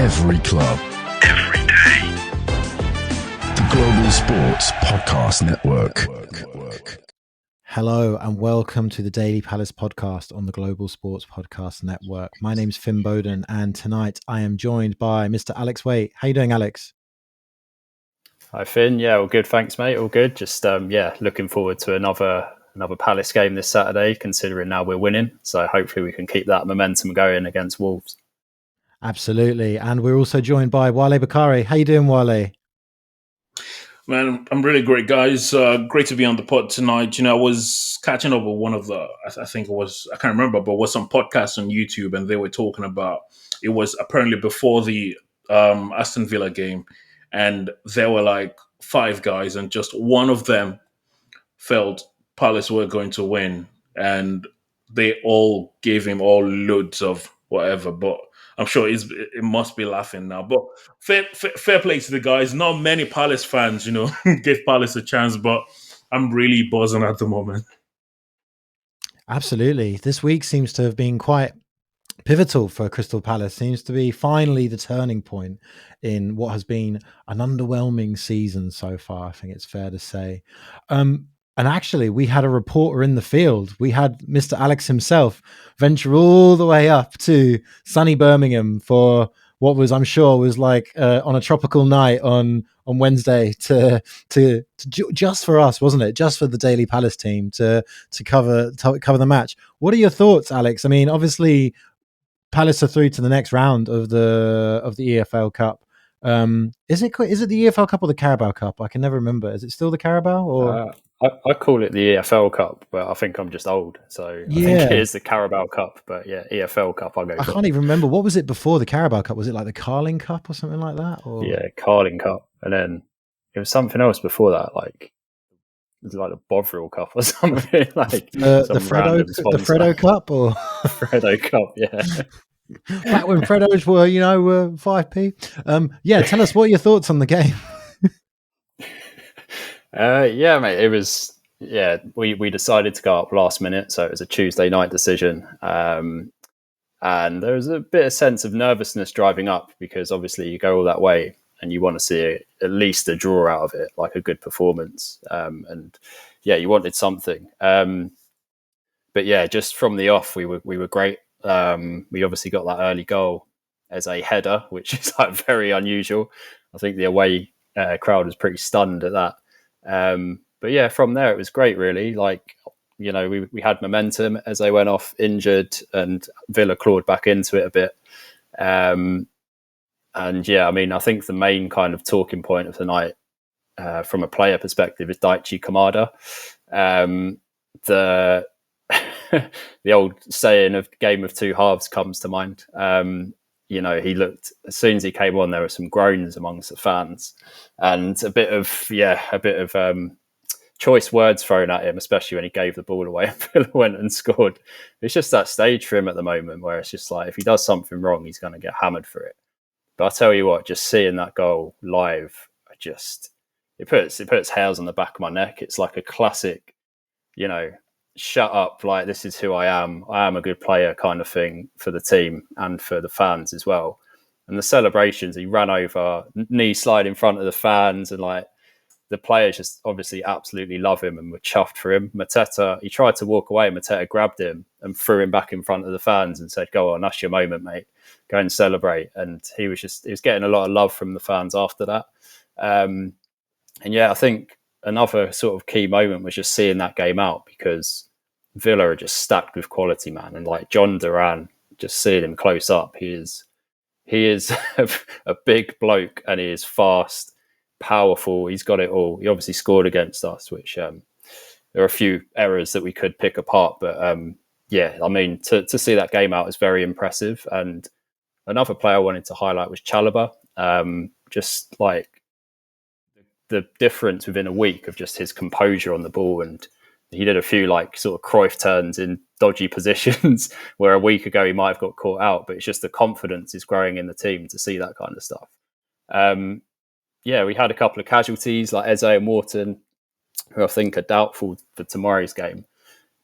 Every club. Every day. The Global Sports Podcast Network. Hello and welcome to the Daily Palace podcast on the Global Sports Podcast Network. My name's Finn Bowden and tonight I am joined by Mr. Alex Waite. How you doing, Alex? Hi, Finn. Yeah, all good. Thanks, mate. All good. Just, looking forward to another Palace game this Saturday, considering now we're winning. So hopefully we can keep that momentum going against Wolves. Absolutely. And we're also joined by Wale Bakari. How you doing, Wale? Man, I'm really great, guys. Great to be on the pod tonight. You know, I was catching up with one of the, I think it was, I can't remember, but was some podcasts on YouTube, and they were talking about, it was apparently before the Aston Villa game, and there were like 5 guys, and just one of them felt Palace were going to win, and they all gave him all loads of whatever, but I'm sure it must be laughing now. But fair play to the guys. Not many Palace fans, you know, gave Palace a chance, but I'm really buzzing at the moment. Absolutely. This week seems to have been quite pivotal for Crystal Palace. Seems to be finally the turning point in what has been an underwhelming season so far, I think it's fair to say. And actually, we had a reporter in the field. We had Mr. Alex himself venture all the way up to sunny Birmingham for what was, I'm sure, was like on a tropical night on Wednesday to just for us, wasn't it? Just for the Daily Palace team to cover the match. What are your thoughts, Alex? I mean, obviously, Palace are through to the next round of the EFL Cup. Is it the EFL Cup or the Carabao Cup? I can never remember. Is it still the Carabao or? I call it the EFL Cup, but I think I'm just old. So I think it is the Carabao Cup, but yeah, EFL Cup, I can't even remember. What was it before the Carabao Cup? Was it like the Carling Cup or something like that? Or? Yeah, Carling Cup. And then it was something else before that, like it was like the Bovril Cup or something. Like the Fredo Cup or? Fredo Cup, yeah. Back when Fredos were 5p. Tell us what your thoughts on the game. Mate, it was, we decided to go up last minute, so it was a Tuesday night decision, and there was a bit of sense of nervousness driving up because obviously you go all that way and you want to see at least a draw out of it, like a good performance, and you wanted something, but just from the off we were great. We obviously got that early goal as a header, which is like very unusual. I think the away crowd was pretty stunned at that. But from there it was great, really. Like, you know, we had momentum as they went off injured and Villa clawed back into it a bit. I mean, I think the main kind of talking point of the night from a player perspective is Daichi Kamada. The old saying of game of two halves comes to mind. He looked, as soon as he came on, there were some groans amongst the fans and a bit of choice words thrown at him, especially when he gave the ball away and Villa went and scored. It's just that stage for him at the moment where it's just like, if he does something wrong, he's going to get hammered for it. But I tell you what, just seeing that goal live, it puts hairs on the back of my neck. It's like a classic, shut up, like, this is who I am a good player kind of thing for the team and for the fans as well. And the celebrations, he ran over, knee slide in front of the fans, and like the players just obviously absolutely love him and were chuffed for him. Mateta, he tried to walk away, Mateta grabbed him and threw him back in front of the fans and said, go on, that's your moment, mate, go and celebrate. And he was getting a lot of love from the fans after that. I think another sort of key moment was just seeing that game out, because Villa are just stacked with quality, man. And like John Duran, just seeing him close up, he is a big bloke, and he is fast, powerful. He's got it all. He obviously scored against us, which there are a few errors that we could pick apart. But I mean, to see that game out is very impressive. And another player I wanted to highlight was Chalobah. Just like the difference within a week of just his composure on the ball, and he did a few like sort of Cruyff turns in dodgy positions where a week ago he might have got caught out, but it's just the confidence is growing in the team to see that kind of stuff. We had a couple of casualties like Eze and Wharton, who I think are doubtful for tomorrow's game.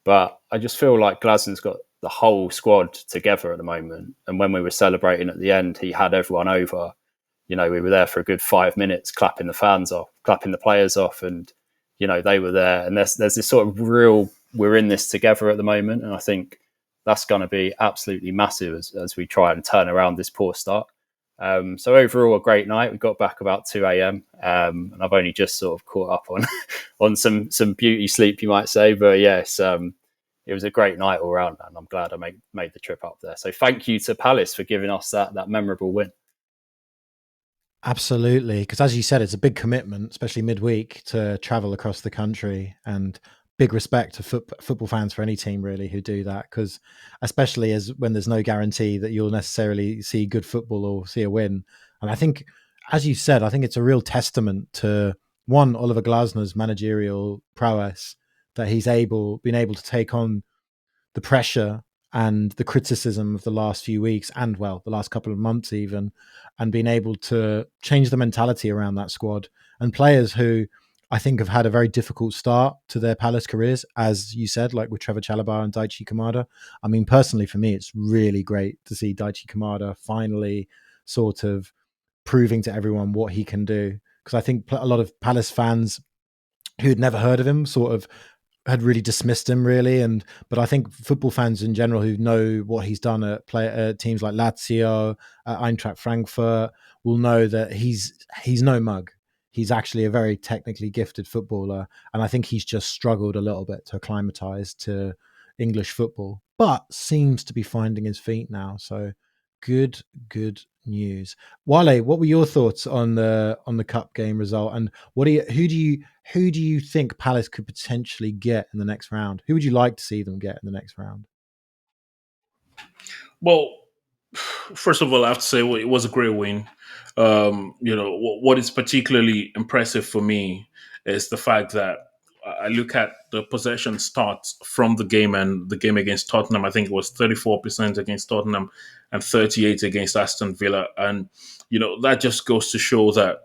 But I just feel like Glaston's got the whole squad together at the moment. And when we were celebrating at the end, he had everyone over. We were there for a good 5 minutes, clapping the fans off, clapping the players off, and they were there. And there's this sort of real, we're in this together at the moment, and I think that's going to be absolutely massive as we try and turn around this poor start. So overall, a great night. We got back about 2 a.m. And I've only just sort of caught up on some beauty sleep, you might say. But yes, it was a great night all round, and I'm glad I made the trip up there. So thank you to Palace for giving us that memorable win. Absolutely, because as you said, it's a big commitment, especially midweek, to travel across the country, and big respect to football fans for any team really who do that, because especially as when there's no guarantee that you'll necessarily see good football or see a win. And I think, as you said, I think it's a real testament to one, Oliver Glasner's managerial prowess, that he's been able to take on the pressure and the criticism of the last few weeks, and the last couple of months even, and being able to change the mentality around that squad, and players who I think have had a very difficult start to their Palace careers, as you said, like with Trevor Chalobah and Daichi Kamada. I mean, personally for me, it's really great to see Daichi Kamada finally sort of proving to everyone what he can do, because I think a lot of Palace fans who'd never heard of him sort of had really dismissed him, really. But I think football fans in general who know what he's done at teams like Lazio, Eintracht Frankfurt, will know that he's no mug. He's actually a very technically gifted footballer, and I think he's just struggled a little bit to acclimatise to English football, but seems to be finding his feet now. So good news. Wale, what were your thoughts on the cup game result, and who do you think Palace could potentially get in the next round? Who would you like to see them get in the next round? Well, first of all, I have to say it was a great win. What is particularly impressive for me is the fact that I look at the possession stats from the game, and the game against Tottenham. I think it was 34% against Tottenham and 38% against Aston Villa. And, that just goes to show that,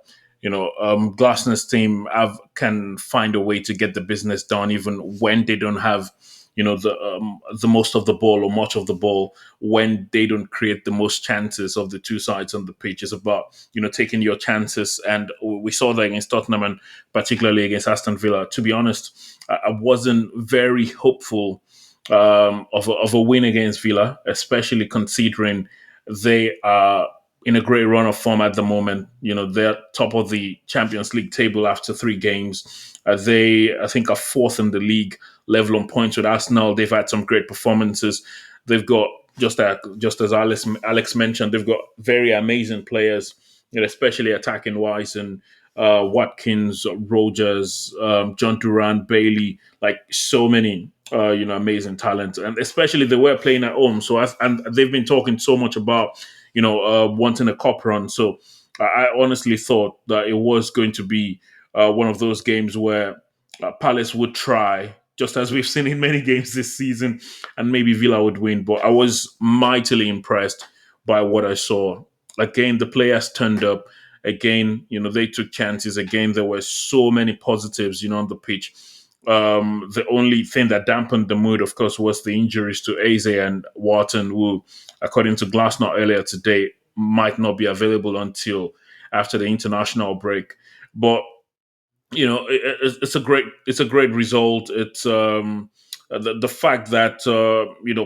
Glasner's team can find a way to get the business done, even when they don't have, the most of the ball or much of the ball, when they don't create the most chances of the two sides on the pitch. It's about, taking your chances. And we saw that against Tottenham and particularly against Aston Villa. To be honest, I wasn't very hopeful of a win against Villa, especially considering they are in a great run of form at the moment. They're top of the Champions League table after 3 games. They, I think, are 4th in the league, level on points with Arsenal. They've had some great performances. They've got, just as Alex mentioned, they've got very amazing players, especially attacking wise, and Watkins, Rogers, John Duran, Bailey, like so many, amazing talent. And especially they were playing at home. And they've been talking so much about, wanting a cup run. So I honestly thought that it was going to be one of those games where Palace would try, just as we've seen in many games this season, and maybe Villa would win. But I was mightily impressed by what I saw. Again, the players turned up. Again, they took chances. Again, there were so many positives, on the pitch. The only thing that dampened the mood, of course, was the injuries to Eze and Wharton, who, according to Glasner earlier today, might not be available until after the international break. But it's a great result. It's the fact that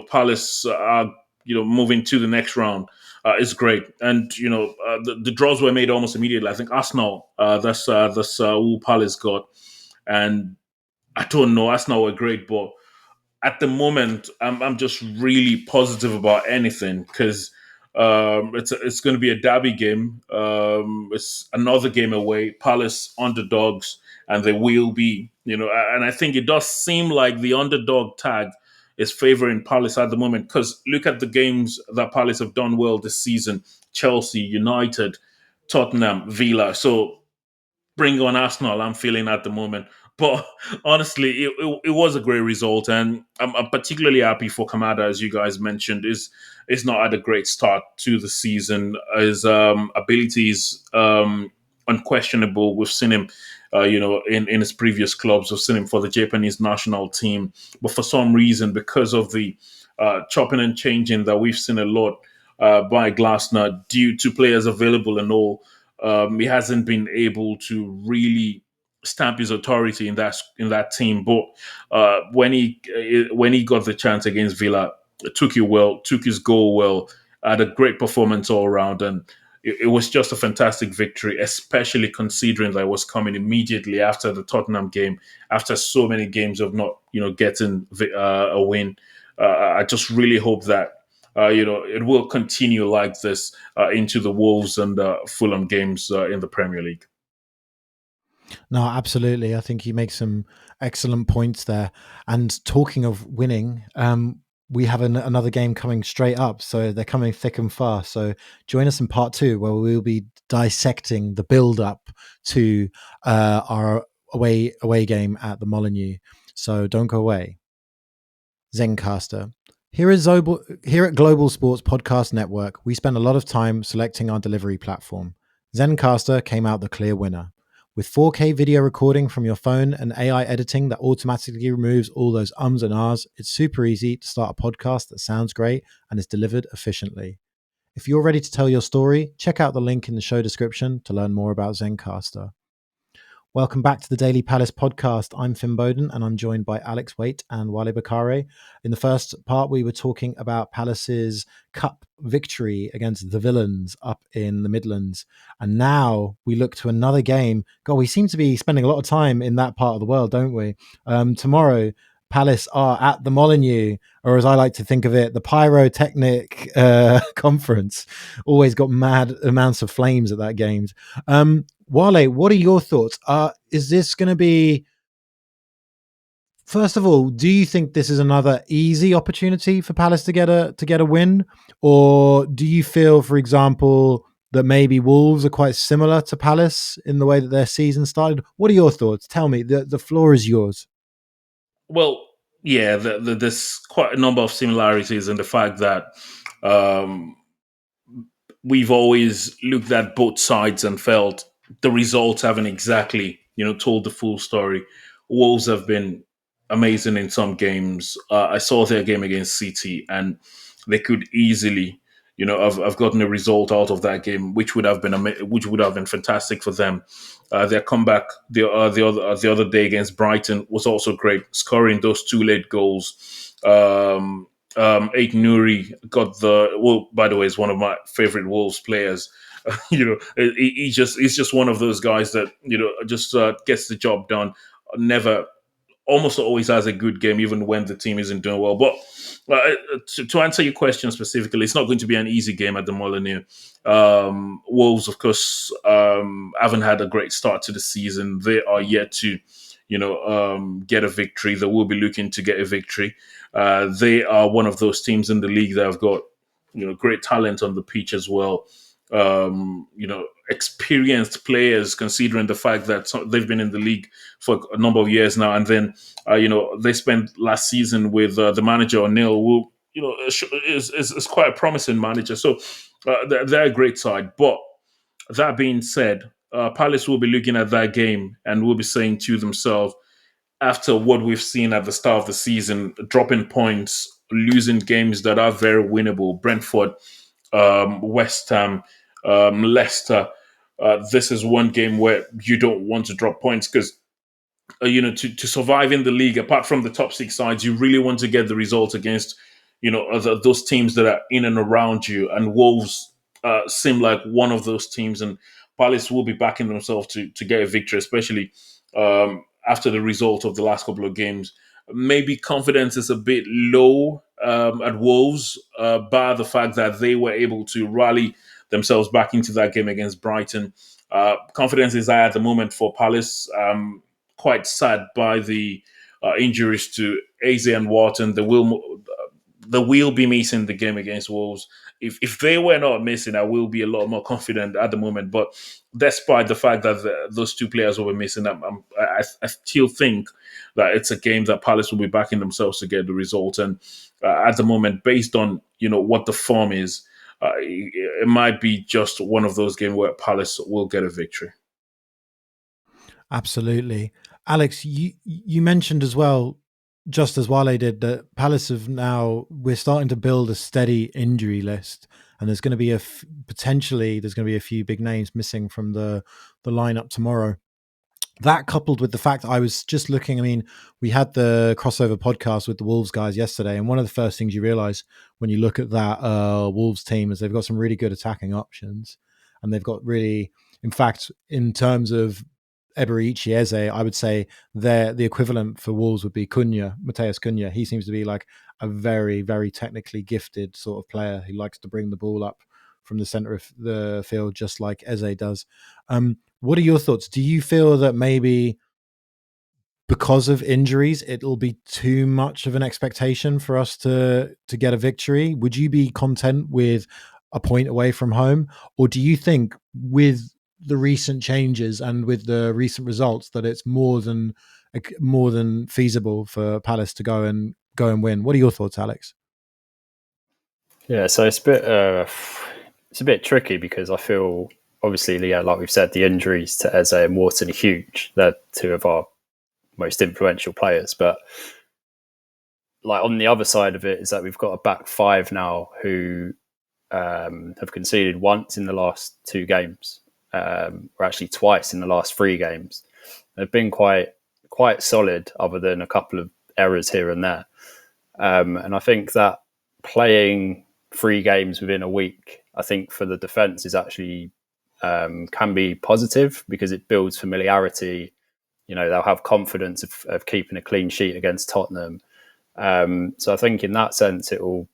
Palace are moving to the next round is great, and the draws were made almost immediately. I think Arsenal, that's who Palace got, and I don't know, Arsenal were great, but at the moment, I'm just really positive about anything, because it's going to be a derby game. It's another game away. Palace underdogs, and they will be, and I think it does seem like the underdog tag is favoring Palace at the moment, because look at the games that Palace have done well this season: Chelsea, United, Tottenham, Villa. So bring on Arsenal, I'm feeling at the moment. But honestly, it was a great result, and I'm particularly happy for Kamada, as you guys mentioned. Is not had a great start to the season. His ability is unquestionable. We've seen him in his previous clubs. I've seen him for the Japanese national team, but for some reason, because of the chopping and changing that we've seen a lot by Glasner due to players available and all, he hasn't been able to really stamp his authority in that team. But when he got the chance against Villa, took it well, took his goal well, had a great performance all around, and it was just a fantastic victory, especially considering that it was coming immediately after the Tottenham game, after so many games of not getting a win. I just really hope that it will continue like this into the Wolves and Fulham games in the Premier League. No, absolutely. I think you make some excellent points there. And talking of winning, we have another game coming straight up. So they're coming thick and fast. So join us in part 2, where we'll be dissecting the build up to our away game at the Molineux. So don't go away. Zencastr. Here at Global Sports Podcast Network, we spend a lot of time selecting our delivery platform. Zencastr came out the clear winner. With 4K video recording from your phone and AI editing that automatically removes all those ums and ahs, it's super easy to start a podcast that sounds great and is delivered efficiently. If you're ready to tell your story, check out the link in the show description to learn more about Zencastr. Welcome back to the Daily Palace podcast. I'm Finn Bowden and I'm joined by Alex Waite and Wale Bakare. In the first part, we were talking about Palace's cup victory against the Villains up in the Midlands. And now we look to another game. God, we seem to be spending a lot of time in that part of the world, don't we? Tomorrow, Palace are at the Molineux, or as I like to think of it, the Pyrotechnic Conference. Always got mad amounts of flames at that game. Wale, what are your thoughts? Is this going to be... First of all, do you think this is another easy opportunity for Palace to get a win? Or do you feel, for example, that maybe Wolves are quite similar to Palace in the way that their season started? What are your thoughts? Tell me. The floor is yours. Well, yeah, there's quite a number of similarities in the fact that we've always looked at both sides and felt the results haven't exactly, told the full story. Wolves have been amazing in some games. I saw their game against City, and they could easily, have gotten a result out of that game, which would have been fantastic for them. Their comeback the other day against Brighton was also great, scoring those 2 late goals. Aid Nouri by the way, is one of my favorite Wolves players. He's just one of those guys that just gets the job done. Never, almost always has a good game, even when the team isn't doing well. But to answer your question specifically, it's not going to be an easy game at the Molineux. Wolves, of course, haven't had a great start to the season. They are yet to, get a victory. They will be looking to get a victory. They are one of those teams in the league that have got, great talent on the pitch as well. Experienced players, considering the fact that they've been in the league for a number of years now. And then, they spent last season with the manager O'Neill, who, is quite a promising manager. So they're a great side. But that being said, Palace will be looking at that game and will be saying to themselves, after what we've seen at the start of the season, dropping points, losing games that are very winnable, Brentford, West Ham, Leicester, this is one game where you don't want to drop points because, to survive in the league, apart from the top 6 sides, you really want to get the results against, those teams that are in and around you. And Wolves seem like one of those teams, and Palace will be backing themselves to get a victory, especially after the result of the last couple of games. Maybe confidence is a bit low at Wolves, bar the fact that they were able to rally themselves back into that game against Brighton. Confidence is high at the moment for Palace. Quite sad by the injuries to Eze and Wharton. They will be missing the game against Wolves. If they were not missing, I will be a lot more confident at the moment. But despite the fact that those 2 players will be missing, I still think that it's a game that Palace will be backing themselves to get the result. And at the moment, based on what the form is, it might be just one of those games where Palace will get a victory. Absolutely. Alex, you mentioned as well, just as Wale did, that Palace have now, we're starting to build a steady injury list, and there's going to be potentially there's going to be a few big names missing from the lineup tomorrow. That coupled with the fact I was just looking, I mean, we had the crossover podcast with the Wolves guys yesterday, and one of the first things you realize when you look at that Wolves team is they've got some really good attacking options, and they've got really, in fact, in terms of Eberici Eze, I would say the equivalent for Wolves would be Cunha, Mateus Cunha. He seems to be like a very, very technically gifted sort of player who likes to bring the ball up from the center of the field, just like Eze does. What are your thoughts? Do you feel that maybe because of injuries, it'll be too much of an expectation for us to get a victory? Would you be content with a point away from home, or do you think with the recent changes and with the recent results that it's more than feasible for Palace to go and win? What are your thoughts, Alex? Yeah, so it's a bit tricky because I feel obviously, yeah, like we've said, the injuries to Eze and Wharton are huge. They're two of our most influential players, but like on the other side of it is that we've got a back five now who have conceded once in the last two games, or actually twice in the last three games. They've been quite solid, other than a couple of errors here and there. And I think that playing 3 games within a week, I think for the defence is actually can be positive because it builds familiarity. You know, they'll have confidence of keeping a clean sheet against Tottenham. So I think in that sense, it will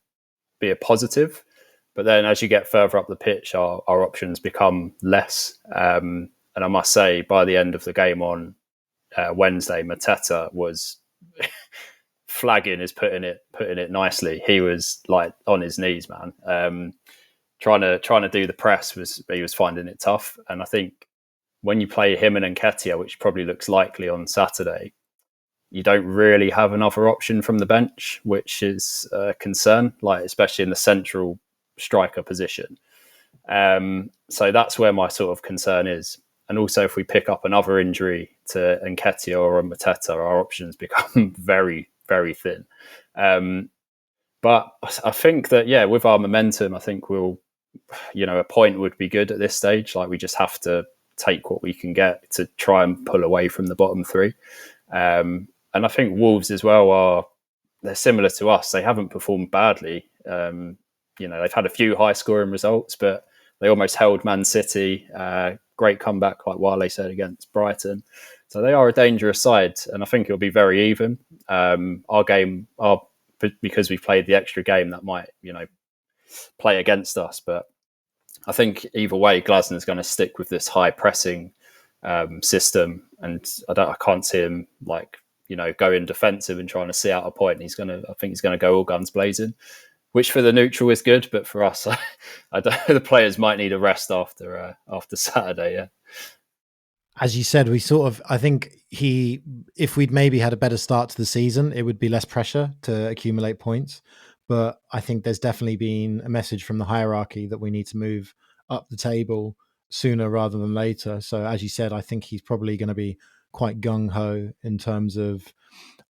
be a positive. But then as you get further up the pitch, our options become less. And I must say, by the end of the game on Wednesday, Mateta was flagging is putting it nicely. He was like on his knees, man. Trying to do the press he was finding it tough. And I think when you play him and Nketiah, which probably looks likely on Saturday, you don't really have another option from the bench, which is a concern, like especially in the central striker position. So that's where my sort of concern is. And also, if we pick up another injury to Nketiah or Mateta, our options become very, very thin. But I think that, yeah, with our momentum, I think we'll, a point would be good at this stage. Like we just have to take what we can get to try and pull away from the bottom 3. And I think Wolves as well they're similar to us. They haven't performed badly. They've had a few high scoring results, but they almost held Man City. Great comeback, like Wale said, against Brighton. So they are a dangerous side, and I think it'll be very even. Our game, because we've played the extra game, that might, play against us. But I think either way, Glasner's going to stick with this high pressing system, and I can't see him going defensive and trying to see out a point. I think he's going to go all guns blazing, which for the neutral is good, but for us, the players might need a rest after Saturday. Yeah. As you said, I think if we'd maybe had a better start to the season, it would be less pressure to accumulate points. But I think there's definitely been a message from the hierarchy that we need to move up the table sooner rather than later. So as you said, I think he's probably going to be quite gung-ho in terms of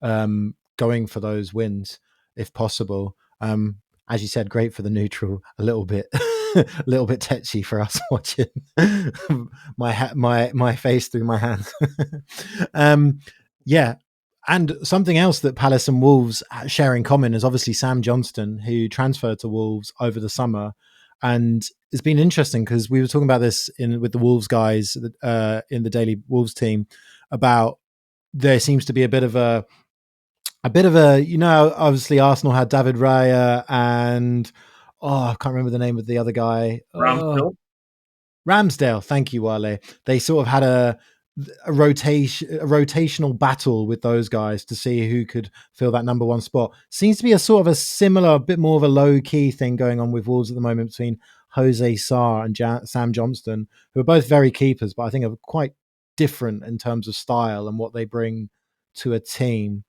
going for those wins if possible. As you said, great for the neutral, a little bit tetchy for us watching my face through my hands. Yeah. And something else that Palace and Wolves share in common is obviously Sam Johnston, who transferred to Wolves over the summer. And it's been interesting because we were talking about this with the Wolves guys in the Daily Wolves team about there seems to be a bit of a, obviously Arsenal had David Raya and I can't remember the name of the other guy. Ramsdale. Thank you, Wale. They sort of had a rotational battle with those guys to see who could fill that number 1 spot. Seems to be a sort of a similar, bit more of a low key thing going on with Wolves at the moment between Jose Sarr and Sam Johnston, who are both very keepers, but I think are quite different in terms of style and what they bring to a team.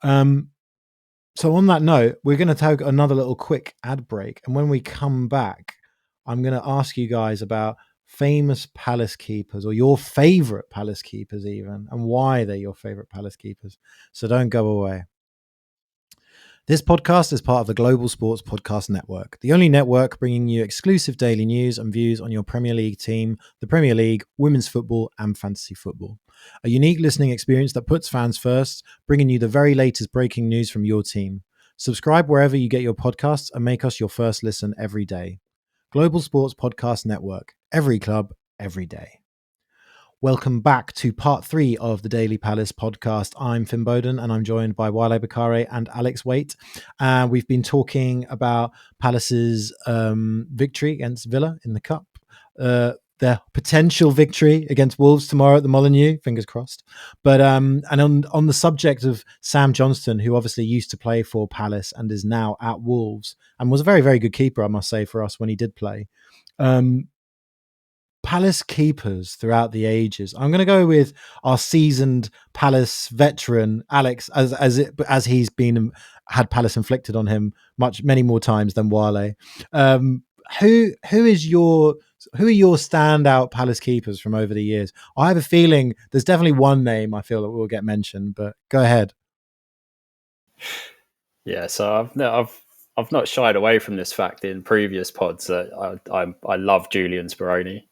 So on that note, we're going to take another little quick ad break. And when we come back, I'm going to ask you guys about famous Palace keepers, or your favorite Palace keepers even, and why they're your favorite Palace keepers. So don't go away. This podcast is part of the Global Sports Podcast Network, the only network bringing you exclusive daily news and views on your Premier League team, the Premier League, women's football, and fantasy football. A unique listening experience that puts fans first, bringing you the very latest breaking news from your team. Subscribe wherever you get your podcasts and make us your first listen every day. Global Sports Podcast Network. Every club, every day. Welcome back to part 3 of the Daily Palace podcast. I'm Finn Bowden and I'm joined by Wale Bakare and Alex Waite. We've been talking about Palace's victory against Villa in the Cup, their potential victory against Wolves tomorrow at the Molineux, fingers crossed. But and on the subject of Sam Johnston, who obviously used to play for Palace and is now at Wolves and was a very, very good keeper, I must say, for us when he did play. Palace keepers throughout the ages. I'm going to go with our seasoned Palace veteran Alex, as he's been had Palace inflicted on him many more times than Wale. Who are your standout Palace keepers from over the years? I have a feeling there's definitely one name I feel that will get mentioned, but go ahead. Yeah, so I've not shied away from this fact in previous pods that I love Julian Speroni.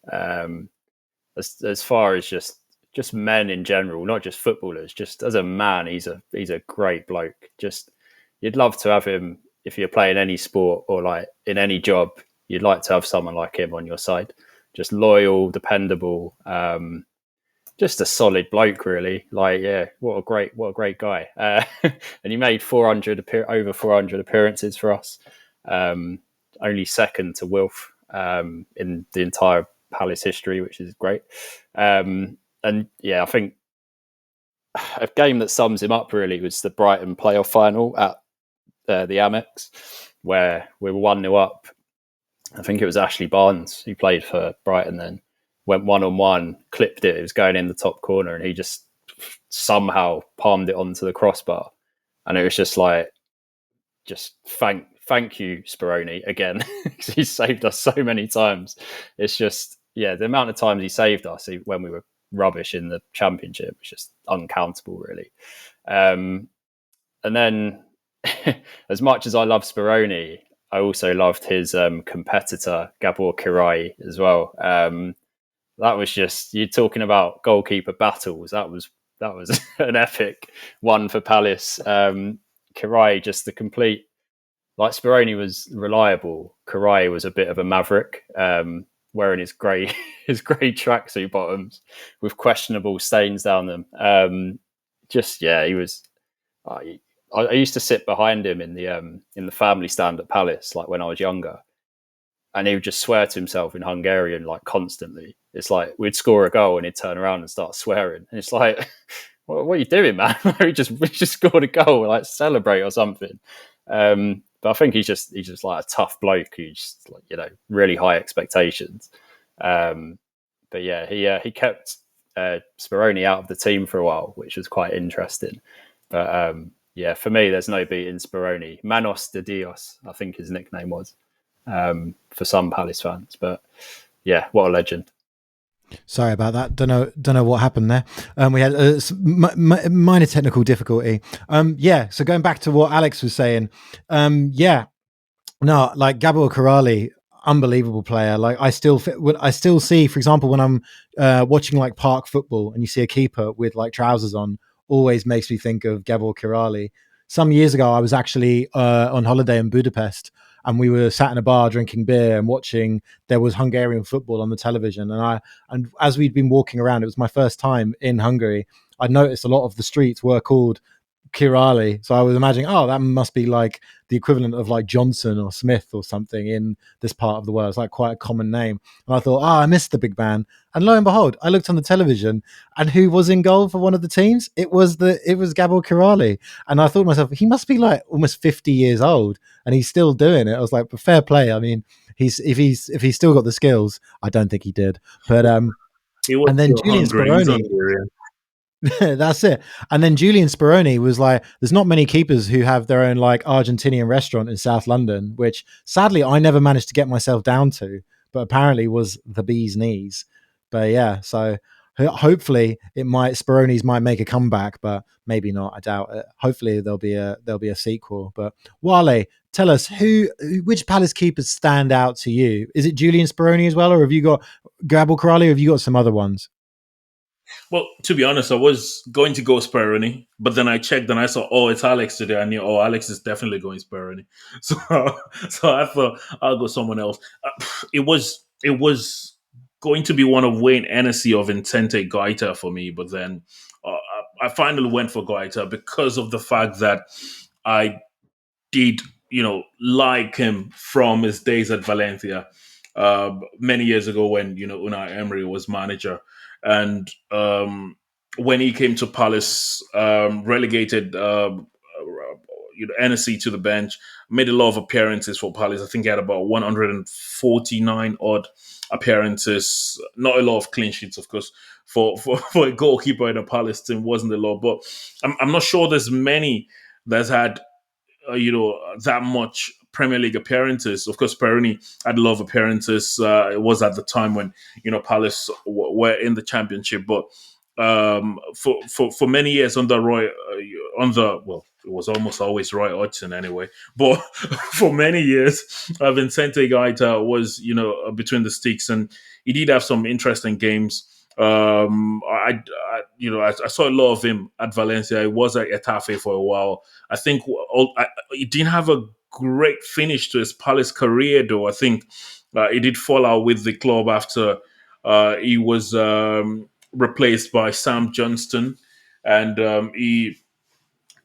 As far as just men in general, not just footballers, just as a man, he's a great bloke. Just you'd love to have him if you're playing any sport or like in any job. You'd like to have someone like him on your side. Just loyal, dependable, just a solid bloke, really. Like, yeah, what a great guy. And he made over 400 appearances for us. Only second to Wilf in the entire Palace history, which is great. And yeah, I think a game that sums him up really was the Brighton playoff final at the Amex, where we were 1-0 up. I think it was Ashley Barnes who played for Brighton then. Went 1-on-1, clipped it. It was going in the top corner, and he just somehow palmed it onto the crossbar. And it was just like, just thank you, Speroni, again. He saved us so many times. It's just, yeah, the amount of times he saved us when we were rubbish in the Championship was just uncountable, really. And then, as much as I love Speroni, I also loved his competitor, Gabor Kiraly, as well. That was just, you're talking about goalkeeper battles. That was an epic one for Palace. Kiraly, just the complete, like Speroni was reliable. Kiraly was a bit of a maverick, wearing his grey tracksuit bottoms with questionable stains down them. He was. I used to sit behind him in the family stand at Palace, like when I was younger. And he would just swear to himself in Hungarian, like constantly. It's like we'd score a goal and he'd turn around and start swearing. And it's like, what are you doing, man? we just scored a goal, like celebrate or something. But I think he's just like a tough bloke who's just, like, really high expectations. But yeah, he kept Speroni out of the team for a while, which was quite interesting. But yeah, for me, there's no beating Speroni. Manos de Dios, I think his nickname was. For some Palace fans, but yeah, what a legend. Sorry about that. Don't know what happened there. We had a minor technical difficulty. So going back to what Alex was saying, like Gabor Kiraly, unbelievable player. Like I still see, for example, when I'm watching like park football and you see a keeper with like trousers on, always makes me think of Gabor Kiraly. Some years ago, I was actually on holiday in Budapest. And we were sat in a bar drinking beer and watching. There was Hungarian football on the television, and as we'd been walking around, it was my first time in Hungary. I noticed a lot of the streets were called Kiraly, so I was imagining, that must be like the equivalent of like Johnson or Smith or something in this part of the world. It's like quite a common name. And I thought, I missed the big man. And lo and behold, I looked on the television, and who was in goal for one of the teams? It was Gabor Kiraly. And I thought to myself, he must be like almost 50 years old, and he's still doing it. I was like, fair play. I mean, if he's still got the skills, I don't think he did. But and then Julian Speroni. That's it. And then Julian Speroni was like, there's not many keepers who have their own like Argentinian restaurant in South London, which sadly I never managed to get myself down to. but apparently was the bee's knees. But yeah, so hopefully Speroni's might make a comeback, but maybe not. I doubt it. Hopefully there'll be a sequel. But Wale, tell us which Palace keepers stand out to you? Is it Julian Speroni as well, or have you got Gabriel Corrali, or have you got some other ones? Well, to be honest, I was going to go Speroni, but then I checked and I saw, oh, it's Alex today. I knew, oh, Alex is definitely going Speroni. So I thought I'll go someone else. It was going to be one of Wayne Hennessy or Vincente Guaita for me, but then I finally went for Guaita because of the fact that I did, like him from his days at Valencia many years ago when, Unai Emery was manager. And when he came to Palace, relegated Hennessy to the bench, made a lot of appearances for Palace. I think he had about 149 odd appearances. Not a lot of clean sheets, of course, for a goalkeeper in a Palace team wasn't a lot. But I'm not sure there's many that's had that much Premier League appearances. Of course, Speroni had a lot of appearances. It was at the time when Palace were in the Championship, but for many years under Roy, it was almost always Roy Hodgson anyway. But for many years, Vincente Guaita was between the sticks, and he did have some interesting games. I saw a lot of him at Valencia. He was at Getafe for a while. I think he didn't have a great finish to his Palace career, though. I think he did fall out with the club after he was replaced by Sam Johnston, and he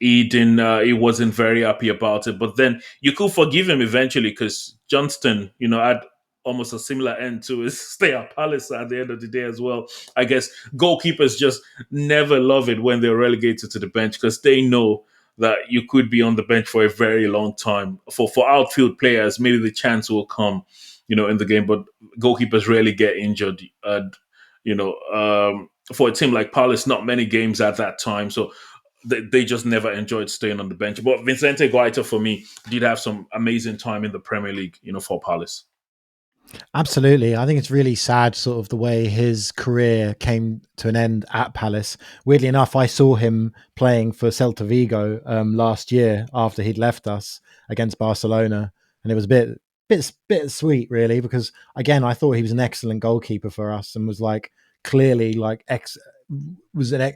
wasn't very happy about it. But then you could forgive him eventually because Johnston, had almost a similar end to his stay at Palace at the end of the day as well. I guess goalkeepers just never love it when they're relegated to the bench because they know that you could be on the bench for a very long time. For outfield players, maybe the chance will come, in the game, but goalkeepers rarely get injured. For a team like Palace, not many games at that time, so they just never enjoyed staying on the bench. But Vincente Guaita, for me, did have some amazing time in the Premier League, for Palace. Absolutely. I think it's really sad sort of the way his career came to an end at Palace. Weirdly enough, I saw him playing for Celta Vigo last year after he'd left us against Barcelona. And it was a bit sweet, really, because, again, I thought he was an excellent goalkeeper for us and was clearly was an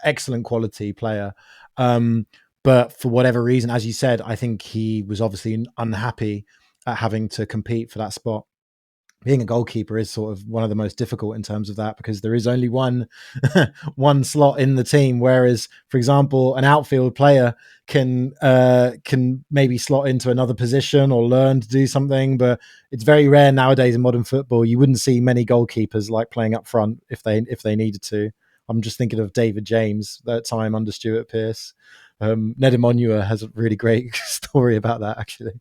excellent quality player. But for whatever reason, as you said, I think he was obviously unhappy at having to compete for that spot. Being a goalkeeper is sort of one of the most difficult in terms of that because there is only one slot in the team. Whereas, for example, an outfield player can maybe slot into another position or learn to do something. But it's very rare nowadays in modern football. You wouldn't see many goalkeepers playing up front if they needed to. I'm just thinking of David James that time under Stuart Pearce. Nedimonua has a really great story about that, actually.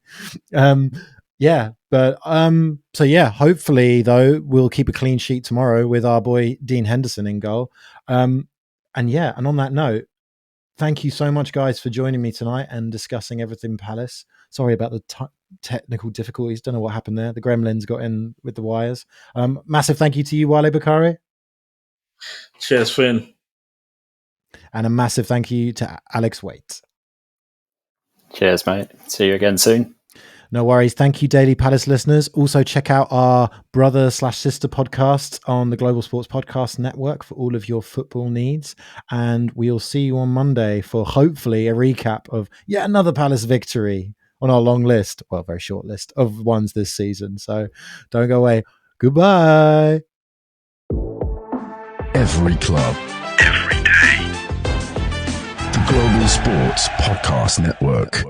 Hopefully though we'll keep a clean sheet tomorrow with our boy Dean Henderson in goal. And on that note, thank you so much, guys, for joining me tonight and discussing everything Palace. Sorry about the technical difficulties. Don't know what happened there. The gremlins got in with the wires. Massive thank you to you, Wale Bakari. Cheers, Finn. And a massive thank you to Alex Waite. Cheers, mate. See you again soon. No worries. Thank you, Daily Palace listeners. Also, check out our brother/sister podcasts on the Global Sports Podcast Network for all of your football needs. And we'll see you on Monday for hopefully a recap of yet another Palace victory on our long list, well, very short list of ones this season. So don't go away. Goodbye. Every club, every day. The Global Sports Podcast Network.